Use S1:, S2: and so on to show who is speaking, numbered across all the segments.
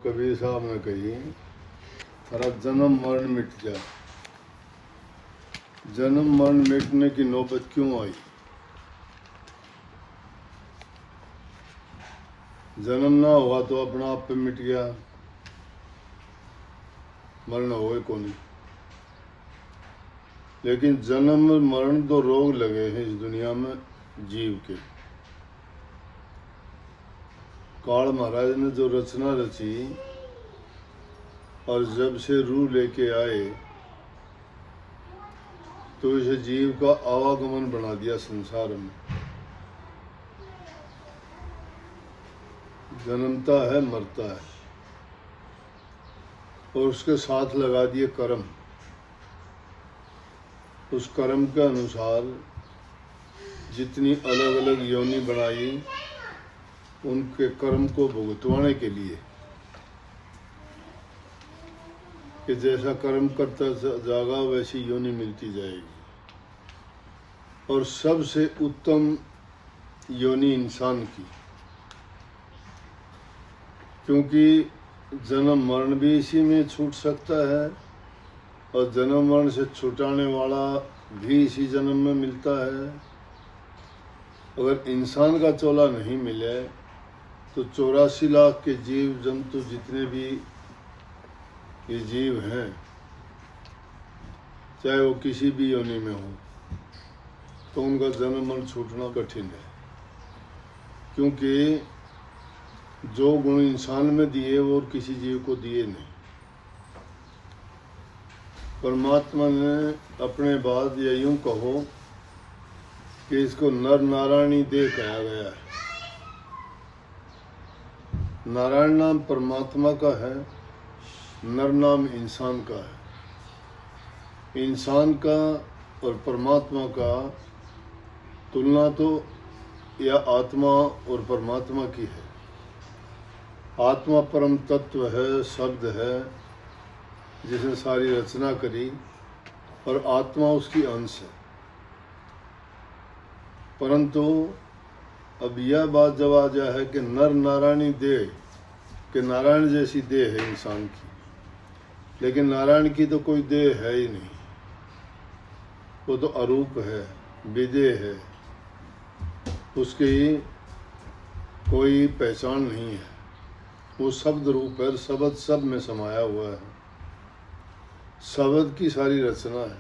S1: कबीर साहब ने कही, हरा जन्म मरण मिट जा। जन्म मरण मिटने की नौबत क्यों आई? जन्म ना हुआ तो अपना आप पे मिट गया, मरण हो को नहीं। लेकिन जन्म मरण तो रोग लगे हैं इस दुनिया में जीव के। काल महाराज ने जो रचना रची और जब से रूह लेके आए तो इस जीव का आवागमन बना दिया संसार में। जन्मता है, मरता है, और उसके साथ लगा दिए कर्म। उस कर्म के अनुसार जितनी अलग अलग योनि बनाई, उनके कर्म को भुगतवाने के लिए कि जैसा कर्म करता जाएगा वैसी योनि मिलती जाएगी। और सबसे उत्तम योनि इंसान की, क्योंकि जन्म मरण भी इसी में छूट सकता है और जन्म मरण से छुटाने वाला भी इसी जन्म में मिलता है। अगर इंसान का चोला नहीं मिले तो 84 लाख के जीव जंतु जितने भी ये जीव हैं, चाहे वो किसी भी योनि में हो, तो उनका जन्म मरण छूटना कठिन है। क्योंकि जो गुण इंसान में दिए वो और किसी जीव को दिए नहीं। परमात्मा ने अपने बाद या यूं कहो कि इसको नर नारायणी देह कहा गया है। नारायण नाम परमात्मा का है, नर नाम इंसान का है। इंसान का और परमात्मा का तुलना तो या आत्मा और परमात्मा की है। आत्मा परम तत्व है, शब्द है जिसने सारी रचना करी, और आत्मा उसकी अंश है। परंतु अब यह बात जब आ जाए है कि नर नारायणी देह, कि नारायण जैसी देह है इंसान की, लेकिन नारायण की तो कोई देह है ही नहीं। वो तो अरूप है, विदेह है, उसकी कोई पहचान नहीं है। वो शब्द रूप है, शब्द सब में समाया हुआ है, शब्द की सारी रचना है।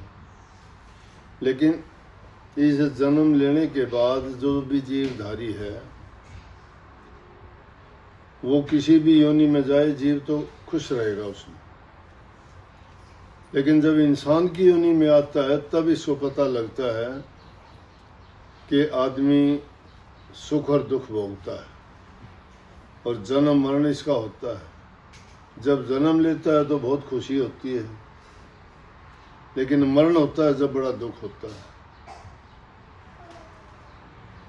S1: लेकिन इस जन्म लेने के बाद जो भी जीवधारी है वो किसी भी योनि में जाए, जीव तो खुश रहेगा उसमें। लेकिन जब इंसान की योनि में आता है तब इसको पता लगता है कि आदमी सुख और दुख भोगता है, और जन्म मरण इसका होता है। जब जन्म लेता है तो बहुत खुशी होती है, लेकिन मरण होता है जब बड़ा दुख होता है।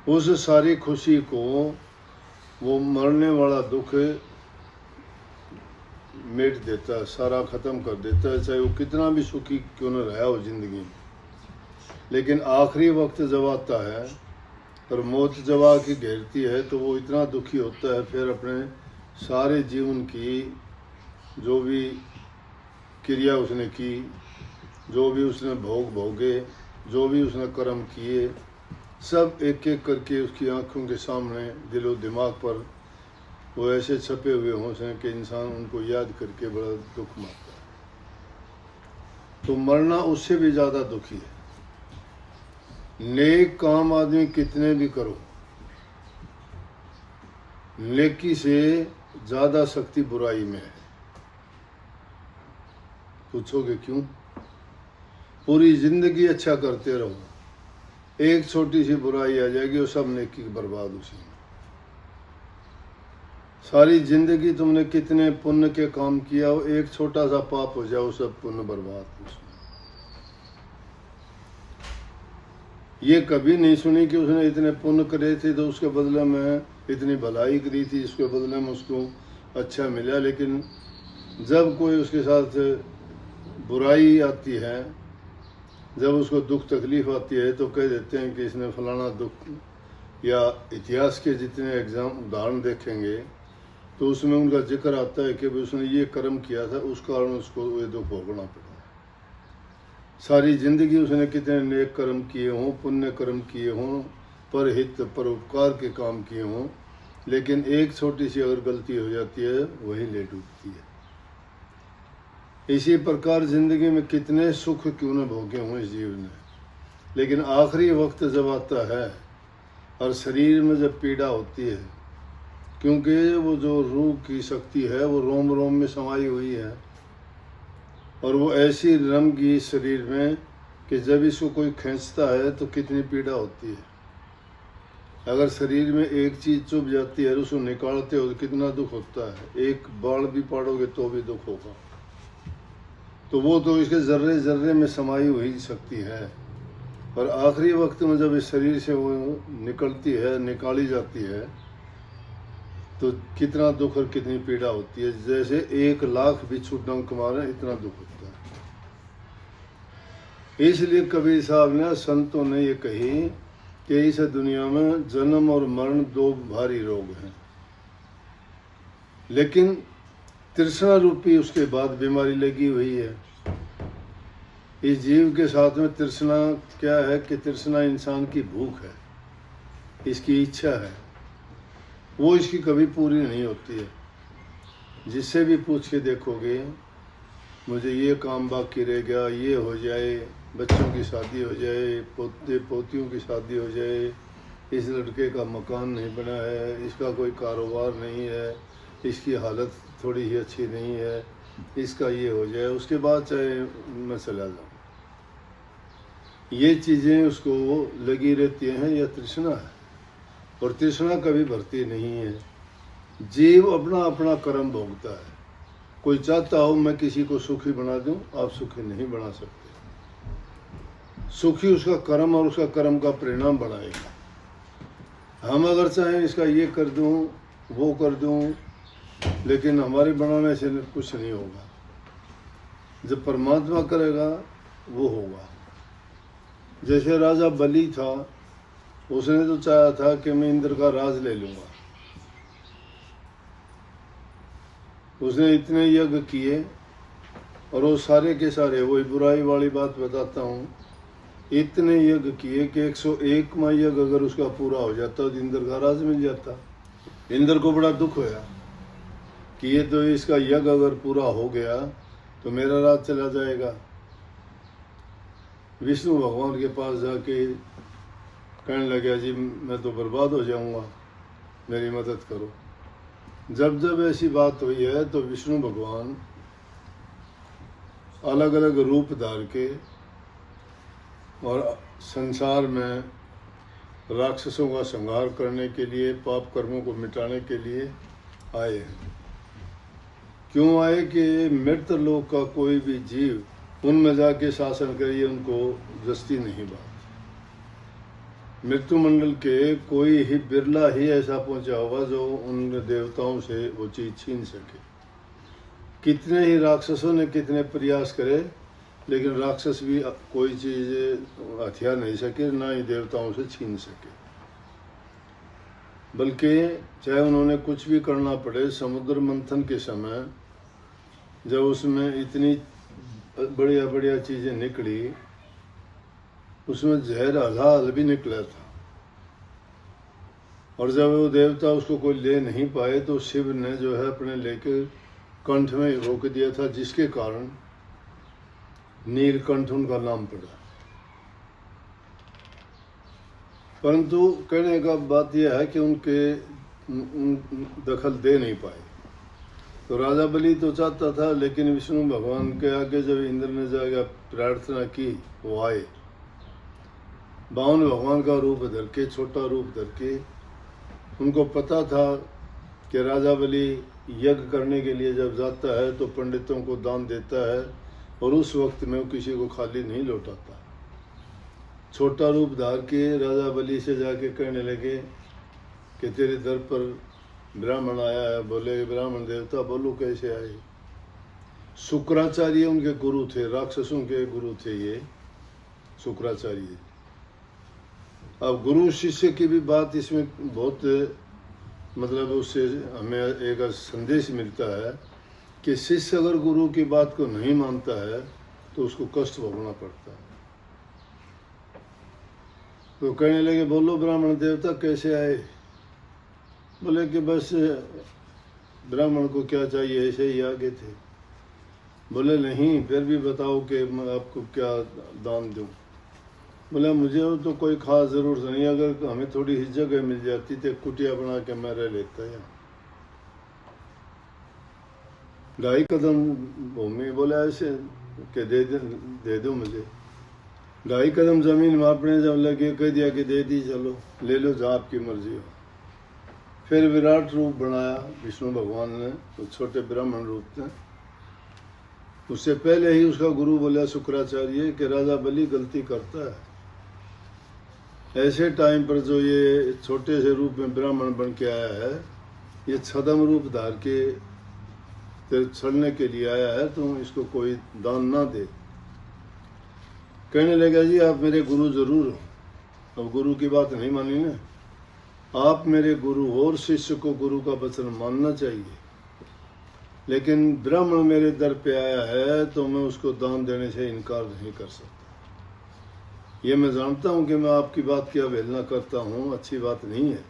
S1: उस सारी खुशी को वो मरने वाला दुख मिट देता है, सारा ख़त्म कर देता है, चाहे वो कितना भी सुखी क्यों न रहा हो जिंदगी में। लेकिन आखिरी वक्त जब आता है और मौत जब आके घेरती है तो वो इतना दुखी होता है, फिर अपने सारे जीवन की जो भी क्रिया उसने की, जो भी उसने भोग भोगे, जो भी उसने कर्म किए, सब एक एक करके उसकी आंखों के सामने, दिलो दिमाग पर वो ऐसे छपे हुए हों कि इंसान उनको याद करके बड़ा दुख मारता है। तो मरना उससे भी ज़्यादा दुखी है। नेक काम आदमी कितने भी करो, नेकी से ज़्यादा शक्ति बुराई में है। पूछोगे क्यों? पूरी जिंदगी अच्छा करते रहो, एक छोटी सी बुराई आ जाएगी और सब नेकी बर्बाद उसी में। सारी जिंदगी तुमने कितने पुण्य के काम किया, वो एक छोटा सा पाप हो जाओ, सब पुण्य बर्बाद उसमें। ये कभी नहीं सुनी कि उसने इतने पुण्य करे थे तो उसके बदले में इतनी भलाई करी थी, इसके बदले में उसको अच्छा मिला। लेकिन जब कोई उसके साथ बुराई आती है, जब उसको दुख तकलीफ आती है, तो कह देते हैं कि इसने फलाना दुख, या इतिहास के जितने एग्जाम उदाहरण देखेंगे तो उसमें उनका जिक्र आता है कि उसने ये कर्म किया था, उस कारण उसको ये दुख भोगना पड़ा। सारी जिंदगी उसने कितने नेक कर्म किए हों, पुण्य कर्म किए हों, परहित परोपकार के काम किए हों, लेकिन एक छोटी सी अगर गलती हो जाती है वही ले डूबती है। इसी प्रकार जिंदगी में कितने सुख क्यों न भोगे हों इस जीवन ने, लेकिन आखिरी वक्त जब आता है और शरीर में जब पीड़ा होती है, क्योंकि वो जो रूह की शक्ति है वो रोम रोम में समाई हुई है, और वो ऐसी रमगी शरीर में कि जब इसको कोई खींचता है तो कितनी पीड़ा होती है। अगर शरीर में एक चीज़ चुभ जाती है और उसको निकालते हो तो कितना दुख होता है। एक बाल भी पाड़ोगे तो भी दुख होगा। तो वो तो इसके जर्रे जर्रे में समाई हुई शक्ति है, और आखिरी वक्त में जब इस शरीर से वो निकलती है, निकाली जाती है, तो कितना दुख और कितनी पीड़ा होती है। जैसे 1,00,000 बिच्छू डंक मारे, इतना दुख होता है। इसलिए कबीर साहब ने, संतों ने ये कही कि इस दुनिया में जन्म और मरण 2 भारी रोग हैं, लेकिन तृष्णा रूपी उसके बाद बीमारी लगी हुई है। इस जीव के साथ में तृष्णा क्या है कि तृष्णा इंसान की भूख है, इसकी इच्छा है, वो इसकी कभी पूरी नहीं होती है। जिससे भी पूछ के देखोगे, मुझे ये काम बाकी रह गया, ये हो जाए, बच्चों की शादी हो जाए, पोते पोतियों की शादी हो जाए, इस लड़के का मकान नहीं बना है, इसका कोई कारोबार नहीं है, इसकी हालत थोड़ी ही अच्छी नहीं है, इसका ये हो जाए, उसके बाद चाहे मैं चला जाऊँ। ये चीज़ें उसको लगी रहती हैं, या तृष्णा है, और तृष्णा कभी भरती नहीं है। जीव अपना अपना कर्म भोगता है। कोई चाहता हो मैं किसी को सुखी बना दूं, आप सुखी नहीं बना सकते। सुखी उसका कर्म और उसका कर्म का परिणाम बढ़ाएगा। हम अगर चाहें इसका ये कर दूं, वो कर दूं, लेकिन हमारे बनाने से कुछ नहीं होगा। जब परमात्मा करेगा वो होगा। जैसे राजा बलि था, उसने तो चाहा था कि मैं इंद्र का राज ले लूँगा। उसने इतने यज्ञ किए, और वो सारे के सारे, वही बुराई वाली बात बताता हूँ, इतने यज्ञ किए कि 101वां यज्ञ अगर उसका पूरा हो जाता तो इंद्र का राज मिल जाता। इंद्र को बड़ा दुख होया कि ये तो इसका यज्ञ अगर पूरा हो गया तो मेरा राज चला जाएगा। विष्णु भगवान के पास जाके कहने लगा, जी मैं तो बर्बाद हो जाऊंगा, मेरी मदद करो। जब जब ऐसी बात हुई है तो विष्णु भगवान अलग अलग रूप धार के और संसार में राक्षसों का संहार करने के लिए, पाप कर्मों को मिटाने के लिए आए हैं। क्यों आए कि मृत लोक का कोई भी जीव उनमें जाके शासन करे, ये उनको जस्ती नहीं बात। मृत्यु मंडल के कोई ही बिरला ही ऐसा पहुंचा होगा जो उन देवताओं से वो चीज छीन सके। कितने ही राक्षसों ने कितने प्रयास करे, लेकिन राक्षस भी कोई चीज हथियार नहीं सके, ना ही देवताओं से छीन सके। बल्कि चाहे उन्होंने कुछ भी करना पड़े, समुद्र मंथन के समय जब उसमें इतनी बढ़िया बढ़िया चीज़ें निकली, उसमें जहर हलाल भी निकला था, और जब वो देवता उसको कोई ले नहीं पाए तो शिव ने जो है अपने लेके कंठ में रोक दिया था, जिसके कारण नीलकंठ उनका नाम पड़ा। परंतु कहने का बात यह है कि उनके दखल दे नहीं पाए। तो राजा बलि तो चाहता था, लेकिन विष्णु भगवान के आगे जब इंद्र ने जाकर प्रार्थना की, वो आए। बावन भगवान का रूप धर के, छोटा रूप धर के। उनको पता था कि राजा बलि यज्ञ करने के लिए जब जाता है तो पंडितों को दान देता है, और उस वक्त में वो किसी को खाली नहीं लौटाता। छोटा रूप धार के राजा बलि से जाके कहने लगे कि तेरे दर पर ब्राह्मण आया है। बोले, ब्राह्मण देवता बोलो कैसे आए? शुक्राचार्य उनके गुरु थे, राक्षसों के गुरु थे ये शुक्राचार्य। अब गुरु शिष्य की भी बात इसमें बहुत मतलब उससे हमें एक संदेश मिलता है कि शिष्य अगर गुरु की बात को नहीं मानता है तो उसको कष्ट भोगना पड़ता है। तो कहने लगे बोलो ब्राह्मण देवता कैसे आए? बोले कि बस ब्राह्मण को क्या चाहिए ऐसे ही आगे थे। बोले नहीं फिर भी बताओ कि मैं आपको क्या दान दूं। बोले मुझे तो कोई खास ज़रूरत नहीं, अगर हमें थोड़ी ही जगह मिल जाती तो कुटिया बना के मैं रह लेता यहाँ। 2.5 कदम भूमि, बोले ऐसे कि दे दो मुझे। 2.5 कदम ज़मीन मापने जब लगे कह दिया कि दे दी, चलो ले लो जहाँ आपकी मर्जी हो। फिर विराट रूप बनाया विष्णु भगवान ने, तो छोटे ब्राह्मण रूप थे। उससे पहले ही उसका गुरु बोला शुक्राचार्य कि राजा बलि गलती करता है। ऐसे टाइम पर जो ये छोटे से रूप में ब्राह्मण बन के आया है, ये छद्म रूप धार के तेरे छड़ने के लिए आया है, तुम इसको कोई दान ना दे। कहने लगा जी आप मेरे गुरु जरूर हो। अब गुरु की बात नहीं मानी ना, आप मेरे गुरु हो और शिष्य को गुरु का वचन मानना चाहिए। लेकिन ब्राह्मण मेरे दर पे आया है तो मैं उसको दान देने से इनकार नहीं कर सकता। ये मैं जानता हूँ कि मैं आपकी बात की अवहेलना करता हूँ, अच्छी बात नहीं है,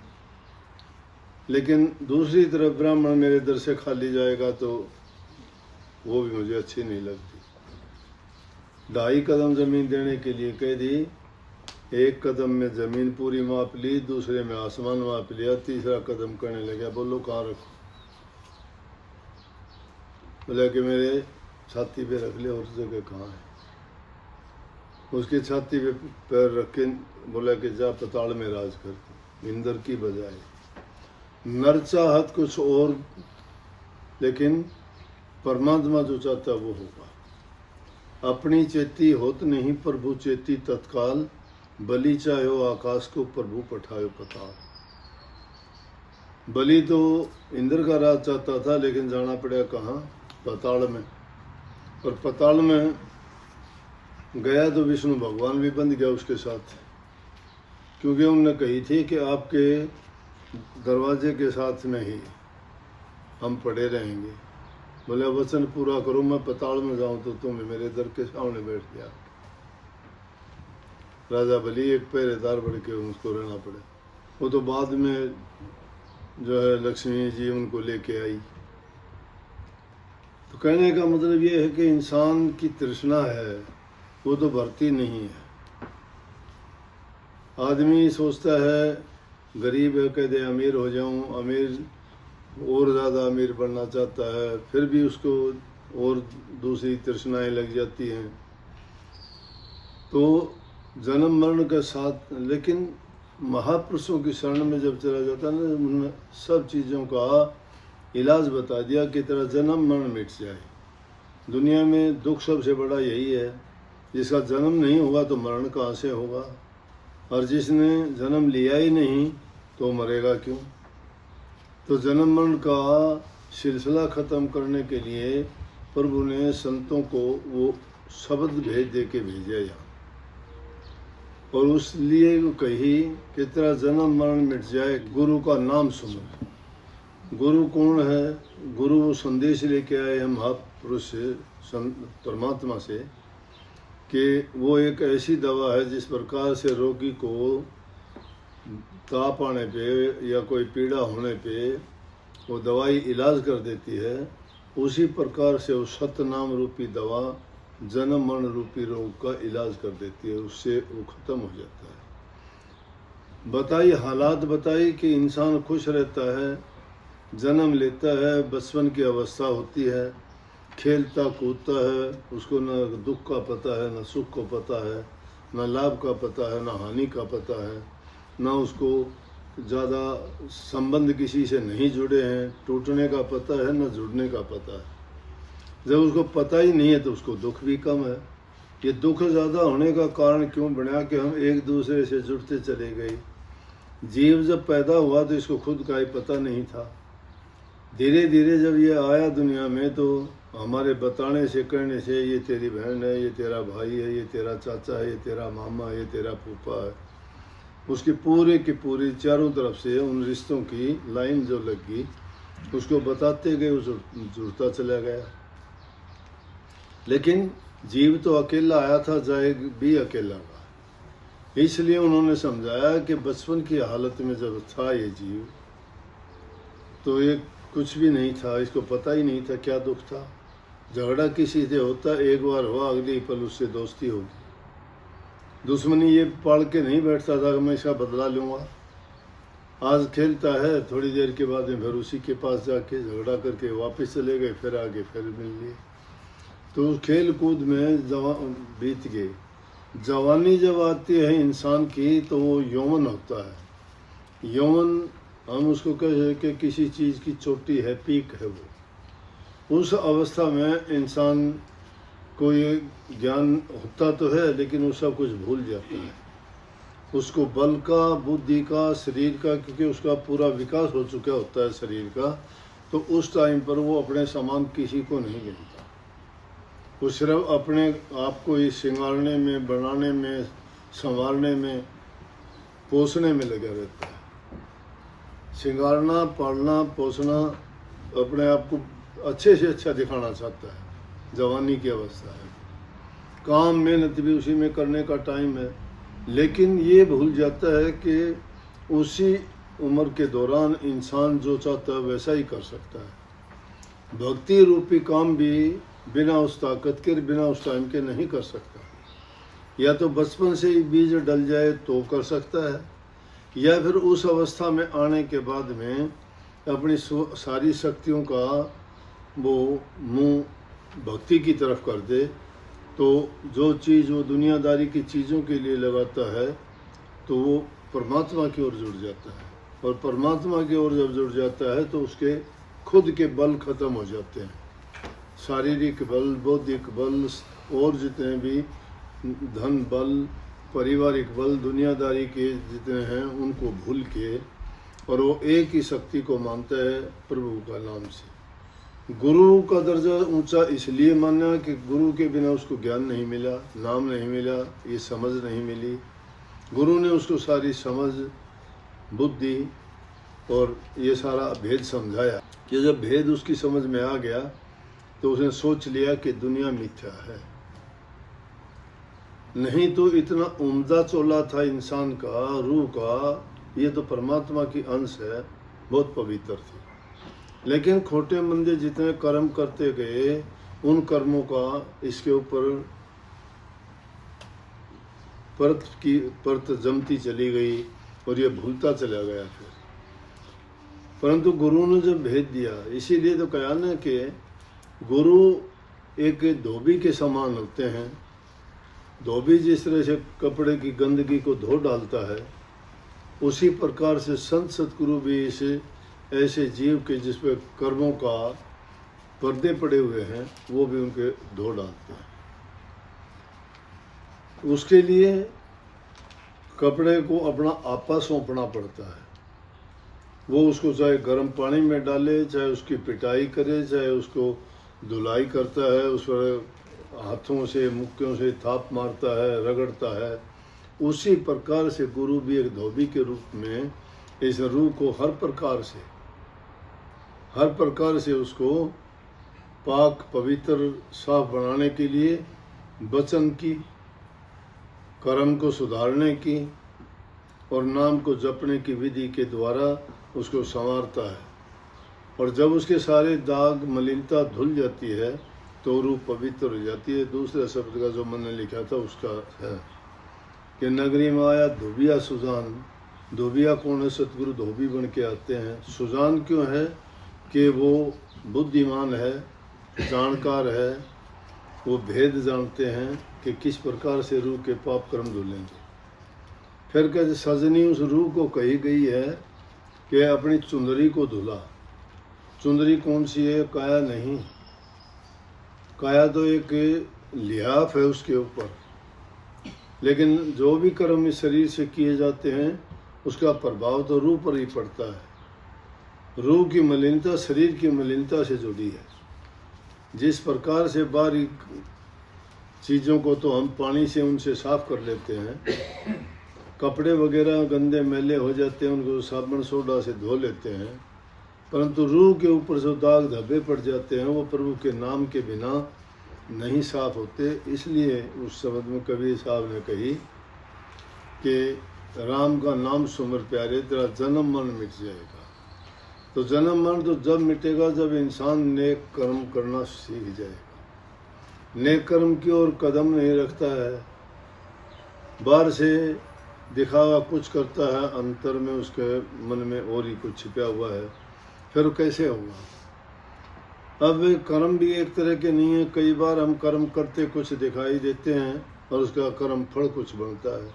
S1: लेकिन दूसरी तरफ ब्राह्मण मेरे दर से खाली जाएगा तो वो भी मुझे अच्छी नहीं लगती। 2.5 कदम ज़मीन देने के लिए कह दी, 1 कदम में ज़मीन पूरी माप ली, दूसरे में आसमान माप लिया, तीसरा कदम करने लगा बोलो कहाँ रखो। बोला कि मेरे छाती पे रख ले, और जगह कहाँ है? उसकी छाती पे पैर रख के बोला कि जा पताल में राज कर, इंद्र की बजाय। नर चाहत कुछ और, लेकिन परमात्मा जो चाहता वो होगा। अपनी चेती होत नहीं प्रभु चेती तत्काल, बलि चाहो आकाश को प्रभु पठायो पताल। बलि तो इंद्र का राज चाहता था, लेकिन जाना पड़ा कहाँ? पताल में। और पताल में गया तो विष्णु भगवान भी बंध गया उसके साथ, क्योंकि उन्होंने कही थी कि आपके दरवाजे के साथ में ही हम पड़े रहेंगे। बोले वचन पूरा करो, मैं पताल में जाऊं तो तुम मेरे दर के सामने बैठ गया। राजा बलि एक पहरेदार बढ़ के उसको रहना पड़े। वो तो बाद में जो है लक्ष्मी जी उनको लेके आई। तो कहने का मतलब ये है कि इंसान की तृष्णा है वो तो भरती नहीं है। आदमी सोचता है गरीब है, कहते अमीर हो जाऊं, अमीर और ज़्यादा अमीर बनना चाहता है, फिर भी उसको और दूसरी तृष्णाएं लग जाती हैं। तो जन्म मरण के साथ, लेकिन महापुरुषों की शरण में जब चला जाता है ना, उन्होंने सब चीज़ों का इलाज बता दिया कि तेरा जन्म मरण मिट जाए। दुनिया में दुख सबसे बड़ा यही है, जिसका जन्म नहीं होगा तो मरण कहाँ से होगा, और जिसने जन्म लिया ही नहीं तो मरेगा क्यों। तो जन्म मरण का सिलसिला ख़त्म करने के लिए प्रभु ने संतों को वो शब्द भेज दे के भेजा यहाँ, और उस लिए वो कही कि तेरा जन्म मरण मिट जाए, गुरु का नाम सुनो। गुरु कौन है? गुरु संदेश लेके आए हम महापुरुष से, परमात्मा से, कि वो एक ऐसी दवा है जिस प्रकार से रोगी को ताप आने पे या कोई पीड़ा होने पे वो दवाई इलाज कर देती है, उसी प्रकार से वो सतनाम रूपी दवा जन्म मरण रूपी रोग का इलाज कर देती है, उससे वो ख़त्म हो जाता है। बताई हालात बताई कि इंसान खुश रहता है, जन्म लेता है, बचपन की अवस्था होती है, खेलता कूदता है, उसको न दुख का पता है, न सुख को पता है, न लाभ का पता है, न हानि का पता है, न उसको ज़्यादा संबंध किसी से नहीं जुड़े हैं, टूटने का पता है, न जुड़ने का पता है। जब उसको पता ही नहीं है तो उसको दुख भी कम है। ये दुख ज़्यादा होने का कारण क्यों बना कि हम एक दूसरे से जुड़ते चले गए। जीव जब पैदा हुआ तो इसको खुद का ही पता नहीं था। धीरे धीरे जब ये आया दुनिया में तो हमारे बताने से कहने से ये तेरी बहन है, ये तेरा भाई है, ये तेरा चाचा है, ये तेरा मामा है, ये तेरा फूफा है, उसकी पूरे की पूरी चारों तरफ से उन रिश्तों की लाइन जो लगी उसको बताते गए, जुड़ता चला गया। लेकिन जीव तो अकेला आया था, जाए भी अकेला हुआ। इसलिए उन्होंने समझाया कि बचपन की हालत में जब था ये जीव, तो ये कुछ भी नहीं था, इसको पता ही नहीं था क्या दुख था। झगड़ा किसी से होता, एक बार हुआ, अगली पल उससे दोस्ती होगी। दुश्मनी ये पाल के नहीं बैठता था कि मैं इसका बदला लूँगा। आज खेलता है, थोड़ी देर के बाद में फिर उसी के पास जाके झगड़ा करके वापस चले गए, फिर आगे फिर मिल लिए। तो उस खेल कूद में बीत गए। जवानी जब आती है इंसान की तो वो यौवन होता है। यौवन हम उसको कहे कि किसी चीज़ की चोटी है, पीक है वो। उस अवस्था में इंसान को ये ज्ञान होता तो है, लेकिन वो सब कुछ भूल जाता है। उसको बल का, बुद्धि का, शरीर का, क्योंकि उसका पूरा विकास हो चुका होता है शरीर का, तो उस टाइम पर वो अपने समान किसी को नहीं गिनता। वो सिर्फ अपने आप को ही सिंगारने में, बनाने में, संवारने में, पोसने में लगा रहता है। सिंगारना, पालना, पोसना, अपने आप को अच्छे से अच्छा दिखाना चाहता है। जवानी की अवस्था है, काम मेहनत भी उसी में करने का टाइम है। लेकिन ये भूल जाता है कि उसी उम्र के दौरान इंसान जो चाहता है वैसा ही कर सकता है। भक्ति रूपी काम भी बिना उस ताकत के, बिना उस टाइम के नहीं कर सकता। या तो बचपन से ही बीज डल जाए तो कर सकता है, या फिर उस अवस्था में आने के बाद में अपनी सारी शक्तियों का वो मुंह भक्ति की तरफ कर दे, तो जो चीज़ वो दुनियादारी की चीज़ों के लिए लगाता है तो वो परमात्मा की ओर जुड़ जाता है। और परमात्मा की ओर जब जुड़ जाता है तो उसके खुद के बल खत्म हो जाते हैं। शारीरिक बल, बौद्धिक बल और जितने भी धन बल, पारिवारिक बल, दुनियादारी के जितने हैं उनको भूल के, और वो एक ही शक्ति को मानता है, प्रभु का नाम से। गुरु का दर्जा ऊंचा इसलिए माना कि गुरु के बिना उसको ज्ञान नहीं मिला, नाम नहीं मिला, ये समझ नहीं मिली। गुरु ने उसको सारी समझ, बुद्धि और ये सारा भेद समझाया कि जब भेद उसकी समझ में आ गया तो उसने सोच लिया कि दुनिया मिथ्या है। नहीं तो इतना उम्दा चोला था इंसान का, रूह का, ये तो परमात्मा की अंश है, बहुत पवित्र थी। लेकिन खोटे मंदे जितने कर्म करते गए, उन कर्मों का इसके ऊपर परत जमती चली गई और ये भूलता चला गया फिर। परंतु गुरु ने जब भेद दिया, इसीलिए तो कहा ना कि गुरु एक धोबी के समान होते हैं। धोबी जिस तरह से कपड़े की गंदगी को धो डालता है, उसी प्रकार से संत सतगुरु भी इसे ऐसे जीव के जिस पर कर्मों का पर्दे पड़े हुए हैं, वो भी उनके धो डालते हैं। उसके लिए कपड़े को अपना आपा सौंपना पड़ता है। वो उसको चाहे गर्म पानी में डाले, चाहे उसकी पिटाई करे, चाहे उसको धुलाई करता है, उस पर हाथों से, मुक्कियों से थाप मारता है, रगड़ता है। उसी प्रकार से गुरु भी एक धोबी के रूप में इस रूह को हर प्रकार से उसको पाक, पवित्र, साफ बनाने के लिए वचन की, कर्म को सुधारने की और नाम को जपने की विधि के द्वारा उसको संवारता है। और जब उसके सारे दाग, मलिनता धुल जाती है तो रूह पवित्र हो जाती है। दूसरे शब्द का जो मैंने लिखा था उसका है कि नगरी में आया धोबिया सुजान। धोबिया कौन है? सतगुरु धोबी बन के आते हैं। सुजान क्यों है? कि वो बुद्धिमान है, जानकार है, वो भेद जानते हैं कि किस प्रकार से रूह के पाप कर्म धुलेंगे। फिर कहते सजनी उस रूह को कही गई है कि अपनी चुंदरी को धुला। चुंदरी कौन सी है? काया नहीं। काया तो एक लिहाफ है उसके ऊपर, लेकिन जो भी कर्म इस शरीर से किए जाते हैं उसका प्रभाव तो रूह पर ही पड़ता है। रूह की मलिनता शरीर की मलिनता से जुड़ी है। जिस प्रकार से बारीक चीज़ों को तो हम पानी से उनसे साफ कर लेते हैं, कपड़े वगैरह गंदे मैले हो जाते हैं, उनको साबुन सोडा से धो लेते हैं, परंतु रूह के ऊपर जो दाग धब्बे पड़ जाते हैं वो प्रभु के नाम के बिना नहीं साफ होते। इसलिए उस शब्द में कबीर साहब ने कही कि राम का नाम सुमर प्यारे, तेरा जन्म मरण मिट जाएगा। तो जन्म मरण तो जब मिटेगा जब इंसान नेक कर्म करना सीख जाएगा। नेक कर्म की ओर कदम नहीं रखता है, बाहर से दिखावा कुछ करता है, अंतर में उसके मन में और ही कुछ छिपा हुआ है, फिर कैसे होगा। अब कर्म भी एक तरह के नहीं है। कई बार हम कर्म करते कुछ दिखाई देते हैं और उसका कर्म फल कुछ बनता है।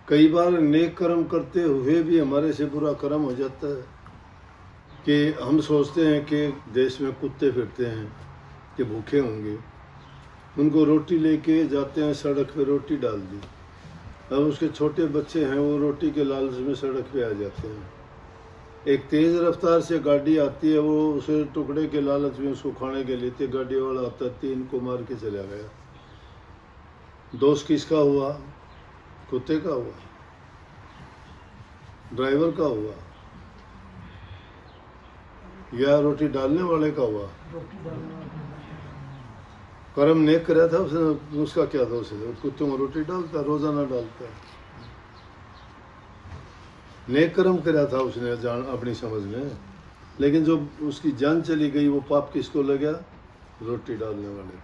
S1: कई बार नेक कर्म करते हुए भी हमारे से बुरा कर्म हो जाता है कि हम सोचते हैं कि देश में कुत्ते फिरते हैं कि भूखे होंगे, उनको रोटी लेके जाते हैं, सड़क पे रोटी डाल दी। अब उसके छोटे बच्चे हैं, वो रोटी के लालच में सड़क पे आ जाते हैं। एक तेज़ रफ्तार से गाड़ी आती है, वो उसे टुकड़े के लालच में उसको खाने के लिए गाड़ी वाला आता है, 3 को मार के चला गया। दोष किसका हुआ? कुत्ते का हुआ, ड्राइवर का हुआ, या रोटी डालने वाले का हुआ? कर्म नेक कराया था उसने, उसका क्या दोष है? कुत्तों को रोटी डालता, रोजाना डालता है। नेक कर्म कराया था उसने जान अपनी समझ में, लेकिन जो उसकी जान चली गई वो पाप किसको लगा? रोटी डालने वाले।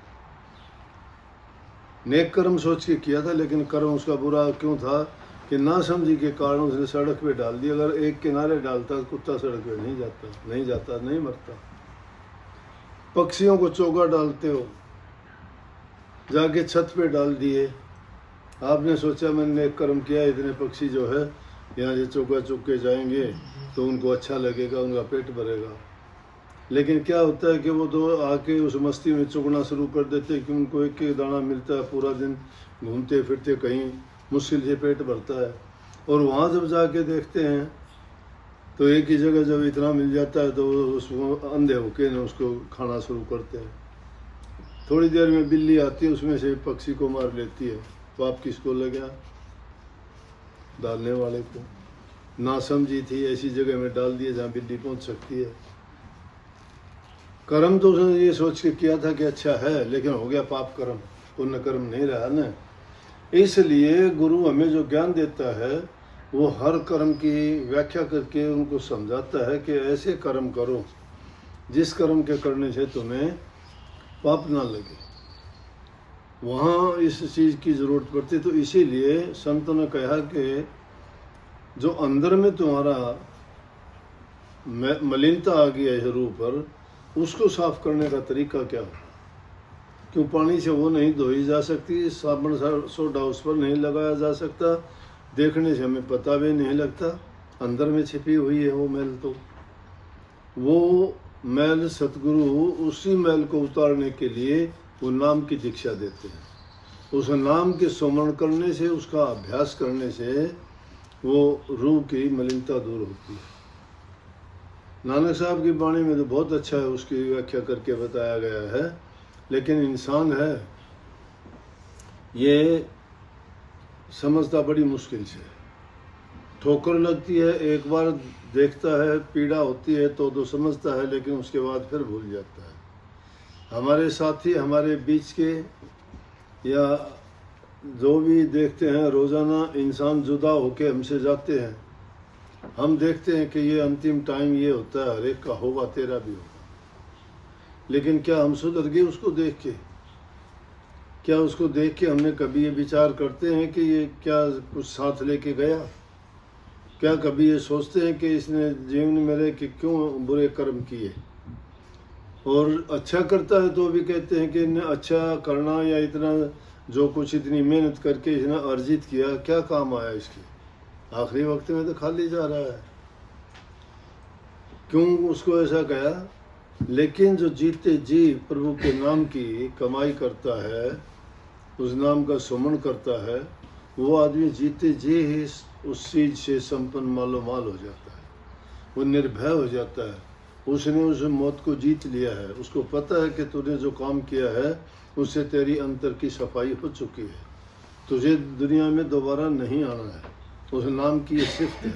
S1: नेक कर्म सोच के किया था, लेकिन कर्म उसका बुरा क्यों था कि ना समझी के कारण उसने सड़क पे डाल दिया। अगर एक किनारे डालता तो कुत्ता सड़क पे नहीं जाता, नहीं मरता। पक्षियों को चोगा डालते हो, जाके छत पे डाल दिए, आपने सोचा मैंने नेक कर्म किया, इतने पक्षी जो है यहाँ से चौका चुग के जाएंगे तो उनको अच्छा लगेगा, उनका पेट भरेगा। लेकिन क्या होता है कि वो तो आके उस मस्ती में चुगना शुरू कर देते कि उनको एक एक दाना मिलता है, पूरा दिन घूमते फिरते कहीं मुश्किल से पेट भरता है, और वहाँ जब जाके देखते हैं तो एक ही जगह जब इतना मिल जाता है तो उसको अंधे होके न उसको खाना शुरू करते हैं। थोड़ी देर में बिल्ली आती है, उसमें से पक्षी को मार लेती है। पाप किसको लगा? डालने वाले को। ना समझी थी, ऐसी जगह में डाल दिए जहाँ बिल्ली पहुँच सकती है। कर्म तो उसने ये सोच के किया था कि अच्छा है, लेकिन हो गया पाप कर्म, पुण्य कर्म नहीं रहा ना। इसलिए गुरु हमें जो ज्ञान देता है वो हर कर्म की व्याख्या करके उनको समझाता है कि ऐसे कर्म करो जिस कर्म के करने से तुम्हें पाप ना लगे। वहाँ इस चीज़ की ज़रूरत पड़ती। तो इसीलिए संतों ने कहा कि जो अंदर में तुम्हारा मलिनता आ गया है रूह पर, उसको साफ करने का तरीका क्या हो? क्यों पानी से वो नहीं धोई जा सकती, साबुन सोडा उस पर नहीं लगाया जा सकता, देखने से हमें पता भी नहीं लगता, अंदर में छिपी हुई है वो मैल। तो वो मैल सतगुरु उसी मैल को उतारने के लिए वो नाम की दीक्षा देते हैं। उस नाम के सुमरण करने से, उसका अभ्यास करने से वो रूह की मलिनता दूर होती है। नानक साहब की वाणी में तो बहुत अच्छा है, उसकी व्याख्या करके बताया गया है। लेकिन इंसान है ये समझता बड़ी मुश्किल से। ठोकर लगती है, एक बार देखता है, पीड़ा होती है तो समझता है, लेकिन उसके बाद फिर भूल जाता है। हमारे साथी हमारे बीच के या जो भी देखते हैं, रोज़ाना इंसान जुदा होके हमसे जाते हैं, हम देखते हैं कि ये अंतिम टाइम ये होता है, हर एक का होगा, तेरा भी होगा। लेकिन क्या हम सुधर गए उसको देख के? क्या उसको देख के हमने कभी ये विचार करते हैं कि ये क्या कुछ साथ लेके गया? क्या कभी ये सोचते हैं कि इसने जीवन मेरे कि क्यों बुरे कर्म किए? और अच्छा करता है तो भी कहते हैं कि इन्हें अच्छा करना या इतना जो कुछ इतनी मेहनत करके इसने अर्जित किया, क्या काम आया इसके? आखिरी वक्त में तो खाली जा रहा है। क्यों उसको ऐसा कहा? लेकिन जो जीते जी प्रभु के नाम की कमाई करता है, उस नाम का सुमन करता है, वो आदमी जीते जी ही उस चीज से संपन्न मालो माल हो जाता है। वो निर्भय हो जाता है। उसने उस मौत को जीत लिया है। उसको पता है कि तूने जो काम किया है उससे तेरी अंतर की सफाई हो चुकी है, तुझे दुनिया में दोबारा नहीं आना है। उस नाम की ये सिफ्त है,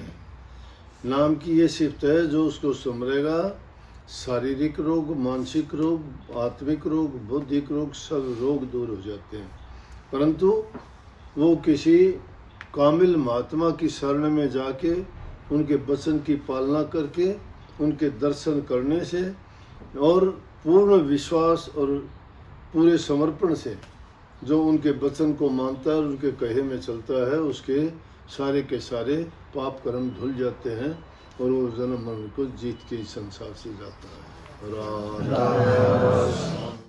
S1: नाम की ये सिफ्त है जो उसको संभरेगा। शारीरिक रोग, मानसिक रोग, आत्मिक रोग, बौद्धिक रोग, सब रोग दूर हो जाते हैं। परंतु वो किसी कामिल महात्मा की शरण में जाके उनके वचन की पालना करके उनके दर्शन करने से और पूर्ण विश्वास और पूरे समर्पण से जो उनके वचन को मानता है और उनके कहे में चलता है, उसके सारे के सारे पाप कर्म धुल जाते हैं और वो जन्म मरण को जीत के इस संसार से जाता है। राधे